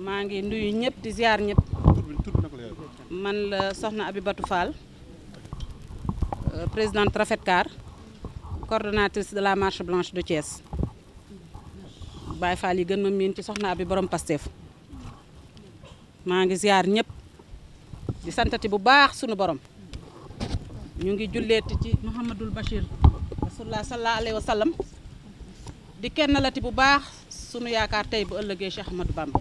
maa ngi nuyu ñëpp di ziar ñëpp man la soxna Abibatou Fall présidente Rafetcar coordonnatrice de la marche blanche de Thiès Baye Fall yi gën ma miin ci soxna Abi borom Pastef maa ngi ziar ñëpp di santati bu baax sunu borom ñu ngi julleeti ci Mouhamadul Bachir rasulullah sallallahu alayhi wa sallam di kennalati bu baax sunu yaakaar tey bu ëllëgee Cheikh Ahmadou Bamba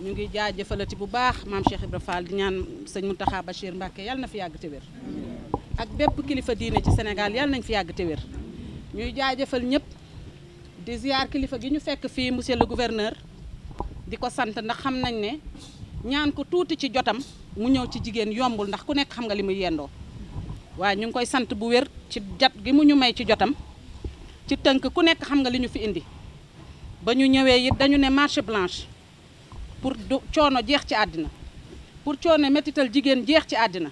ñu ngi jaajëfalati bu baax maam Cheikh Ibra Fall di ñaan sëñ Mountakha Bachir Mbacké yàlla na fi yàgg te wér ak bépp kilifa diine ci Sénégal yàlla nañ fi yàgg te wér ñuy jaajëfal ñëpp di ziar kilifa gi ñu fekk fii monsieur le gouverneur di ko sant ndax xam nañ ne ñaan ko tuuti ci jotam mu ñëw ci jigéen yombul ndax ku nekk xam nga li muy yendoo waaye ñu ngi koy sant bu wér ci jat gi mu ñu may ci jotam ci tënk ku nekk xam nga li ñu fi indi ba ñu ñëwee it dañu ne marche blanche pour coono jeex ci àddina pour coono métital jigéen jeex ci àddina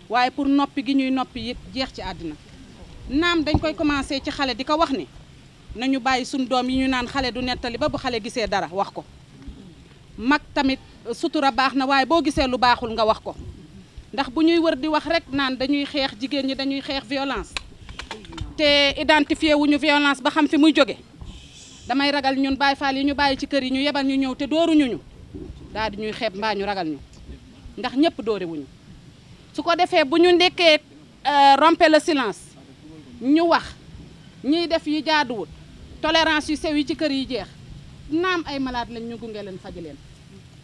waaye pour noppi gi ñuy noppi it jeex ci àddina naam dañ koy commencé ci xale di ko wax ni nañu bàyyi suñ doom yi ñu naan xale du nettali ba bu xale gisee dara wax ko mag tamit sutura baax na waaye boo gisee lu baaxul nga wax ko ndax bu ñuy wër di wax rek naan dañuy xeex jigéen ñi dañuy xeex violence te identifié wuñu violence ba xam fi muy jóge damay ragal ñun Baye Fall yi ñu bàyyi ci kër yi ñu yebal ñu ñëw te dooruñu ñu daal di ñuy xeeb mbaa ñu ragal ñu ndax ñëpp doore wuñu su ko defee bu ñu ndekkee romper le silence ñu wax ñiy def yi jaaduwul tolérance yu sew yi ci kër yi jeex naam ay malade lañ ñu gunge leen faji leen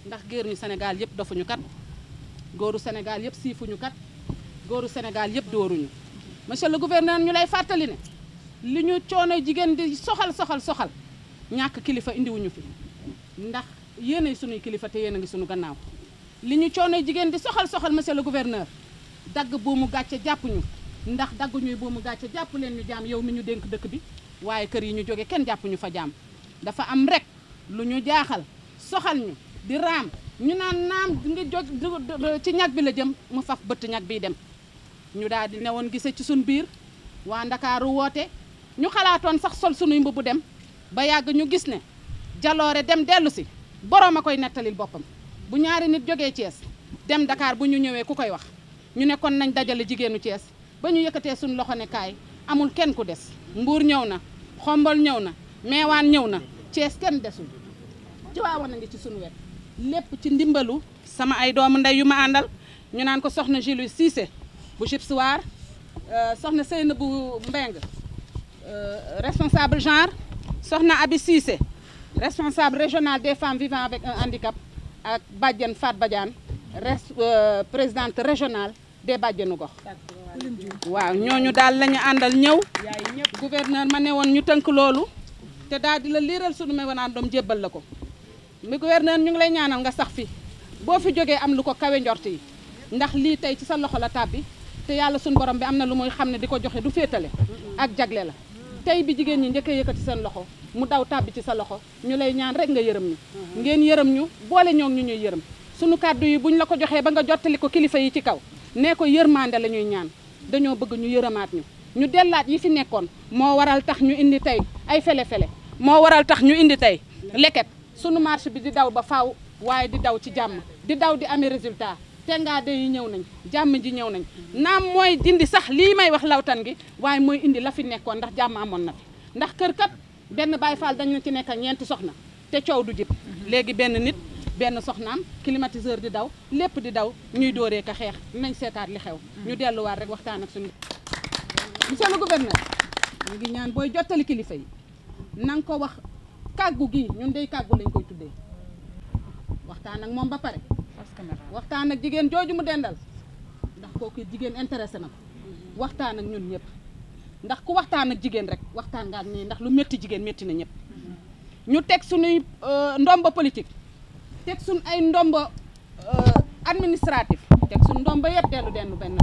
ndax géer ñu Sénégal yëpp dofuñu kat góoru Sénégal yëpp siifuñu kat góoru Sénégal yëpp dooruñu monsieur le gouverneur ñu lay fàttali ne li ñu coono jigéen di soxal ñàkk kilifa indiwuñu fi ndax yéenay sunuy kilifa te yéen a ngi sunu gannaaw li ñu coono jigéen di soxal monsieur le gouverneur dagg buumu gàcce jàpp ñu ndax dagguñuy buumu gàcce jàpp leen ñu jaam yow mi ñu dénk dëkk bi waaye kër yi ñu jóge kenn jàpp ñu fa jaam dafa am rek lu ñu jaaxal soxal ñu di raam ñu naan naam ngi jóg ci ñag bi la jëm mu faf bëtt ñag biy dem ñu daal di newoon gise ci suñ biir waa Ndakaaru woote ñu xalaatoon sax sol sunuy mbubu dem ba yàgg ñu gis ne jaloore dem dellu si boroom a koy nettalil boppam bu ñaari nit jógee Thiès dem Dakar bu ñu ñëwee ku koy wax ñu ne kon nañ dajale jigéenu Thiès ba ñu yëkkatee suñu loxo ne kaay amul kenn ku des Mbuur ñëw na Xombol ñëw na Meewaan ñëw na Thiès kenn desul Tiwaawan a ngi ci suñu wet lépp ci ndimbalu sama ay doomu ndey yu ma àndal ñu naan ko soxna Julie Cissé bu Gipsoir soxna Seyna bu Mbeng responsable genre soxna Abi Cissé responsable régional des femmes vivant avec un handicap ak Badiane Fat Badiane présidente régionale des bàjjenu gox waaw ñooñu daal la ñu àndal ñëw gouverneur ma ne woon ñu tënk loolu te daal di la liiral sunu mémorandum jébbal la ko mi gouverneur ñu ngi lay ñaanal nga sax fi boo fi jógee am lu ko kawe njort yi ndax lii tey ci sa loxo la tàbbi te yàlla sunu borom bi am na lu muy xam ne di ko joxe du féetale ak jagle la tey bi jigéen ñi njëkk a yëkkati seen loxo mu daw tàbbi ci sa loxo ñu lay ñaan rek nga yërëm ñu ngeen yërëm ñu boole ñoom ñu ñuy yërëm sunu kàddu yi buñ la ko joxee ba nga jottali ko kilifa yi ci kaw nee ko yërmande la ñuy ñaan dañoo bëgg ñu yërëmaat ñu dellaat yi fi nekkoon moo waral tax ñu indi tey ay fele-fele moo waral tax ñu indi tey leket sunu marche bi di daw ba faaw waaye di daw ci jàmm di daw di amee résultat tengaade yi ñëw nañ jàmm ji ñëw nañ naam mooy dindi sax lii may wax lawtan gi waaye mooy indi la fi nekkoon ndax jàmm amoon na fi ndax kër kat benn Baye Fall dañ na ci nekk ak ñeenti soxna te coow du jib léegi benn nit benn soxnaam climatiseur di daw lépp di daw ñuy dooree ka xeex nañ seetaat li xew ñu delluwaat rek waxtaan ak suñu monsieur le gouverneur ñu ngi ñaan booy jottali kilifa yi na nga ko wax kàggu gi ñun dey kàggu lañ koy tuddee waxtaan ak moom ba pare waxtaan ak jigéen jooju mu dendal ndax kooku jigéen intéressé na ko waxtaan ak ñun ñëpp ndax ku waxtaan ak jigéen rek waxtaan nga ak nii ndax lu métti jigéen métti na ñëpp ñu teg suñuy ndomba politique teg suñ ay ndomba administratif teg suñ ndomba yëpp dellu benn famille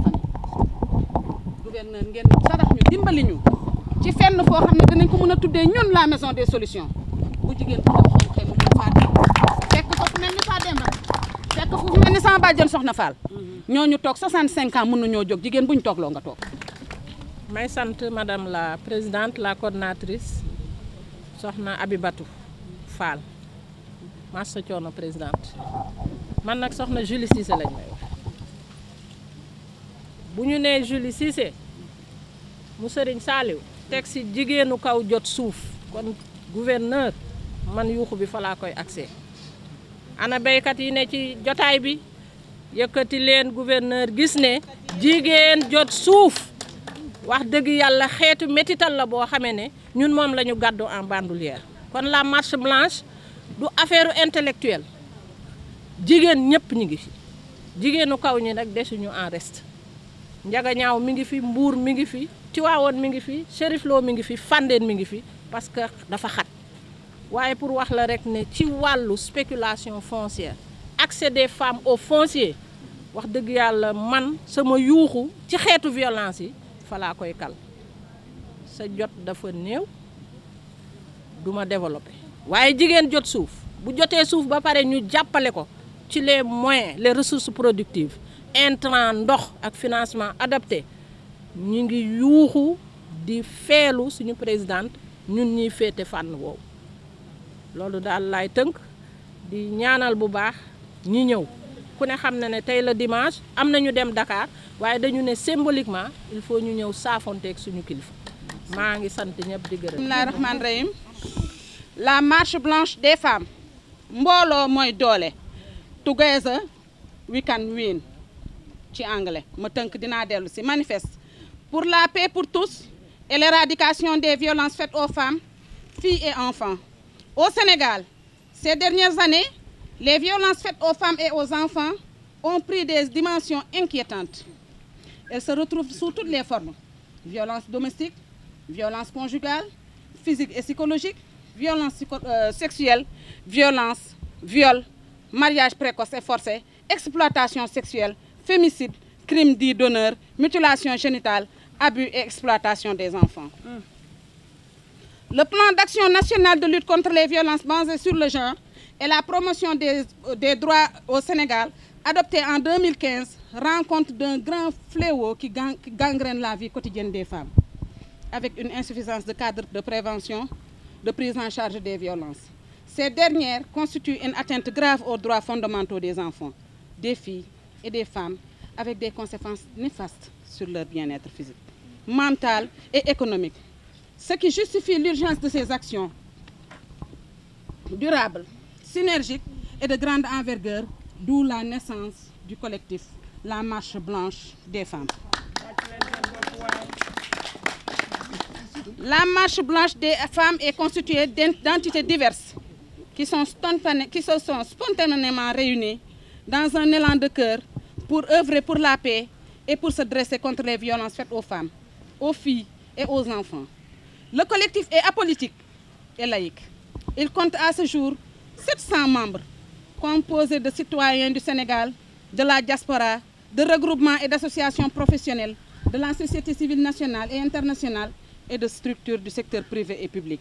gouverneur ngeen sarax ñu dimbali ñu ci fenn foo xam ne dinañ ko mën a tuddee ñun la maison des solutions bu jigéen bu dem xëy mu mën faa dem fekk ko fu mel ni faa dem rek fekk fu mel ni sama bàjjen soxna Fall ñooñu toog 65 ans mën nañoo jóg jigéen buñ toog loo nga toog may sant madame la présidente, la coordinatrice soxna Abibatou Fall massa coono présidente man nag soxna Julie Cissé lañ may wax bu ñu nee Julie Cissé mu Sëriñ Saaliw teg si jigéenu kaw jot suuf kon gouverneur man yuuxu bi fa laa koy accès ana béykat yi ne ci jotaay bi yëkkati leen gouverneur gis ne jigéen jot suuf wax dëgg yàlla xeetu métital la boo xamee ne ñun moom la ñu gàddu en bandoulière kon la marche blanche du affaire intellectuelle jigéen ñëpp ñi ngi fi jigéenu kaw ñi nag desuñu en reste Njagañaaw mi ngi fi Mbuur mi ngi fi Tiwaawoon mi ngi fi Chérif Lo mi ngi fi Fandène mi ngi fi parce que dafa xat waaye pour wax la rek ne ci wàllu spéculation foncière accès des femmes au foncier wax dëgg yàlla man sama yuuxu ci xeetu violence yi fa laa koy kal sa jot dafa néew duma développé waaye jigéen jot suuf bu jotee suuf ba pare ñu jàppale ko ci les moyens les ressources productives intrant ndox ak financement adapté ñu ngi yuuxu di feelu suñu présidente ñun ñiy féete fànn woowu loolu daal laay tënk di ñaanal bu baax ñi ñëw ku ne xam na ne tey la dimanche am na ñu dem Dakar waaye dañu ne symboliquement il faut ñu ñëw saafonteeg suñu kilifa maa ngi sant ñëpp di gërëm. bismillaahi rahmaani rahim. La marche blanche des femmes mbooloo mooy doole. Together we can win ci anglais ma tënk dinaa dellu si manifeste pour la paix pour tous et l'éradication des violences faites aux femmes, filles et enfants. Au Sénégal, ces dernières années, les violences faites aux femmes et aux enfants ont pris des dimensions inquiétantes. Elles se retrouvent sous toutes les formes. Violence domestique, violence conjugale, physique et psychologique, violence sexuelle, violence, viol, mariage précoce et forcé, exploitation sexuelle, fémicide, crime dit d'honneur, mutilation génitale, abus et exploitation des enfants. Le plan d'action national de lutte contre les violences basées sur le genre et la promotion des droits au Sénégal, adopté en 2015, rend compte d'un grand fléau qui gangrène la vie quotidienne des femmes, avec une insuffisance de cadres de prévention, de prise en charge des violences. Ces dernières constituent une atteinte grave aux droits fondamentaux des enfants, des filles et des femmes, avec des conséquences néfastes sur leur bien-être physique, mental et économique. Ce qui justifie l'urgence de ces actions durables, synergiques et de grande envergure, d'où la naissance du collectif La Marche Blanche des Femmes. La Marche Blanche des Femmes est constituée d'entités diverses qui se sont spontanément réunies dans un élan de cœur pour œuvrer pour la paix et pour se dresser contre les violences faites aux femmes, aux filles et aux enfants. Le collectif est apolitique et laïque. Il compte à ce jour 700 membres, composés de citoyens du Sénégal, de la diaspora, de regroupements et d'associations professionnelles, de la société civile nationale et internationale et de structures du secteur privé et public.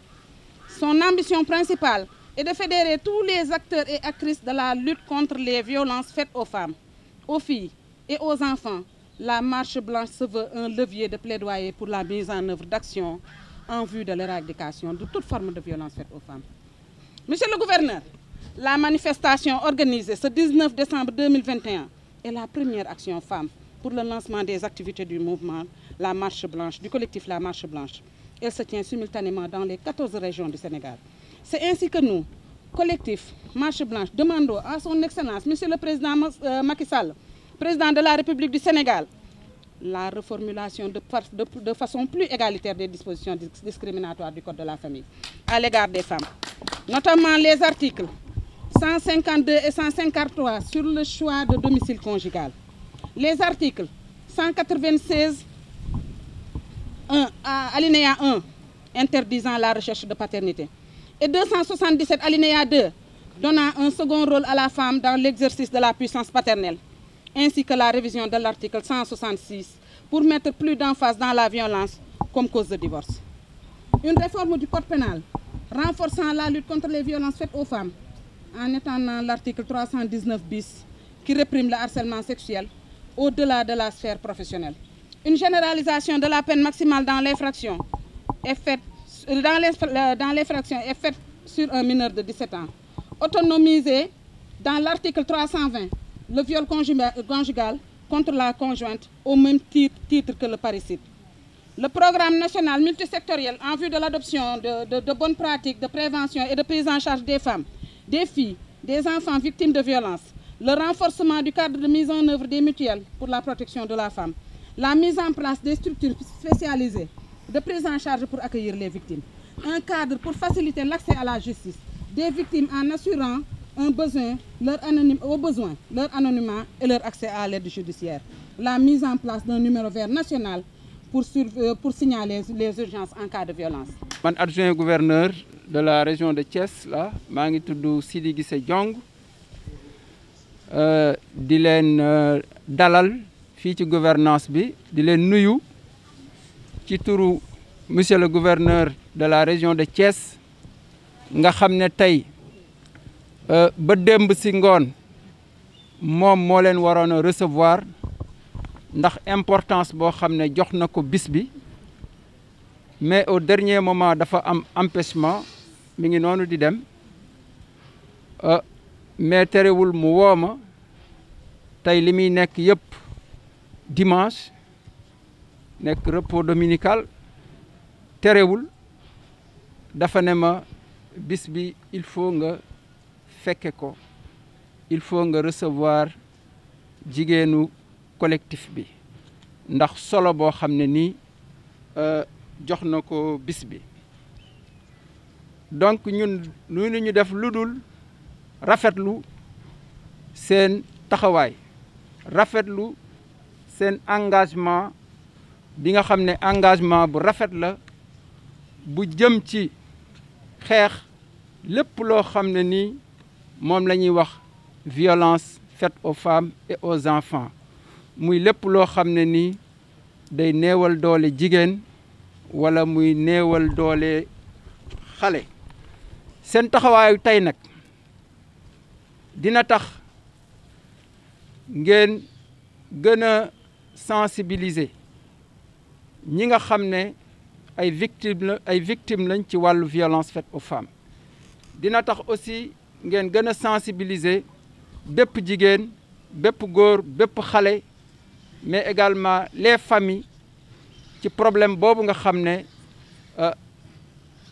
Son ambition principale est de fédérer tous les acteurs et actrices de la lutte contre les violences faites aux femmes, aux filles et aux enfants. La Marche Blanche se veut un levier de plaidoyer pour la mise en œuvre d'actions en vue de l'éradication de toute forme de violence faite aux femmes. Monsieur le gouverneur, la manifestation organisée ce 19 décembre 2021 est la première action femme pour le lancement des activités du mouvement La Marche Blanche, du collectif La Marche Blanche. Elle se tient simultanément dans les 14 régions du Sénégal. C'est ainsi que nous, collectif Marche Blanche, demandons à son Excellence, Monsieur le Président Macky Sall, Président de la République du Sénégal, la reformulation de façon plus égalitaire des dispositions discriminatoires du Code de la famille à l'égard des femmes, notamment les articles 152 et 153 sur le choix de domicile conjugal, les articles 196 alinéa 1 interdisant la recherche de paternité et 277 alinéa 2 donnant un second rôle à la femme dans l'exercice de la puissance paternelle, ainsi que la révision de l'article 166 pour mettre plus d'emphase dans la violence comme cause de divorce. Une réforme du code pénal renforçant la lutte contre les violences faites aux femmes en étendant l'article 319 bis qui réprime le harcèlement sexuel au-delà de la sphère professionnelle. une généralisation de la peine maximale dans l'infraction est faite sur un mineur de 17 ans. Autonomiser dans l'article 320 le viol conjugal contre la conjointe au même titre que le parricide. Le programme national multisectoriel en vue de l'adoption de bonnes pratiques de prévention et de prise en charge des femmes, des filles, des enfants victimes de violences, le renforcement du cadre de mise en œuvre des mutuelles pour la protection de la femme, la mise en place des structures spécialisées de prise en charge pour accueillir les victimes, un cadre pour faciliter l'accès à la justice des victimes en assurant leur anonymat et leur accès à l'aide judiciaire, la mise en place d'un numéro vert national pour signaler les urgences en cas de violence. Man adjoint gouverneur de la région de Thiès là maa ngi tudd Sidi Guissé Diong di leen dalal fii ci gouvernance bi di leen nuyu ci turu monsieur le gouverneur de la région de Thiès nga xam ne tey ba démb si ngoon moom moo leen waroon a recevoir ndax importance boo xam ne jox na ko bis bi mais au dernier moment dafa am empêchement mi ngi noonu di dem mais terewul mu woo ma tey li muy nekk yëpp dimanche nekk repos dominical terewul dafa ne ma bis bi il faut nga fekke ko il faut nga recevoir jigéenu collectif bi ndax solo boo xam ne nii jox na ko bis bi donc ñun lu ñu def lu dul rafetlu seen taxawaay rafetlu seen engagement bi nga xam ne engagement bu rafet la bu jëm ci xeex lépp loo xam ne nii moom la ñuy wax violence faite aux femmes et aux enfants muy lépp loo xam ne nii day néewal doole jigéen wala muy néewal doole xale seen taxawaayu tey nag dina tax ngeen gën a sensibiliser ñi nga xam ne ay victimes lañ ci wàllu violence faite aux femmes dina tax aussi ngeen gën a sensibiliser bépp jigéen bépp góor bépp xale mais également les familles ci problème boobu nga xam ne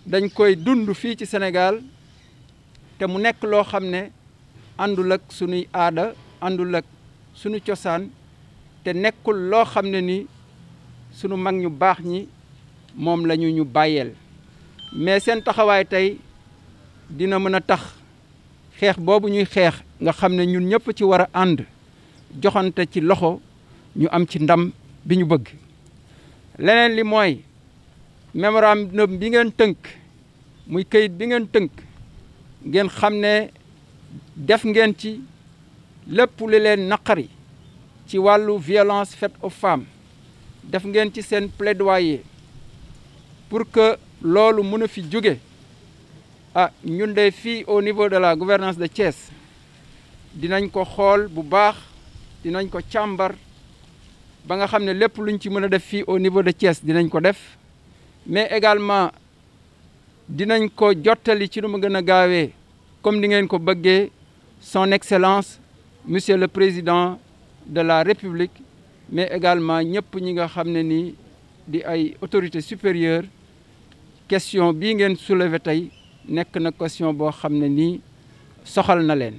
dañ koy dund fii ci Sénégal te mu nekk loo xam ne àndul ak sunuy aada àndul ak sunu cosaan te nekkul loo xam ne ni sunu mag ñu baax ñi moom la ñu bàyyeel mais seen taxawaay tey dina mën a tax xeex boobu ñuy xeex nga xam ne ñun ñëpp ci war a ànd joxante ci loxo ñu am ci ndam bi ñu bëgg leneen li mooy mémorandum bi ngeen tënk muy kayit bi ngeen tënk ngeen xam ne def ngeen ci lépp li leen naqari ci wàllu violence faite aux femmes def ngeen ci seen plaidoyer pour que loolu mën a fi jóge ñun de fii au niveau de la gouvernance de Thiès dinañ ko xool bu baax dinañ ko càmbar ba nga xam ne lépp luñ ci mën a def fii au niveau de Thiès dinañ ko def mais également dinañ ko jottali ci nu mu gën a gaawee comme ni ngeen ko bëggee son excellence monsieur le président de la république mais également ñëpp ñi nga xam ne nii di ay autorités supérieures question bii ngeen soulever tey nekk na question boo xam ne nii soxal na leen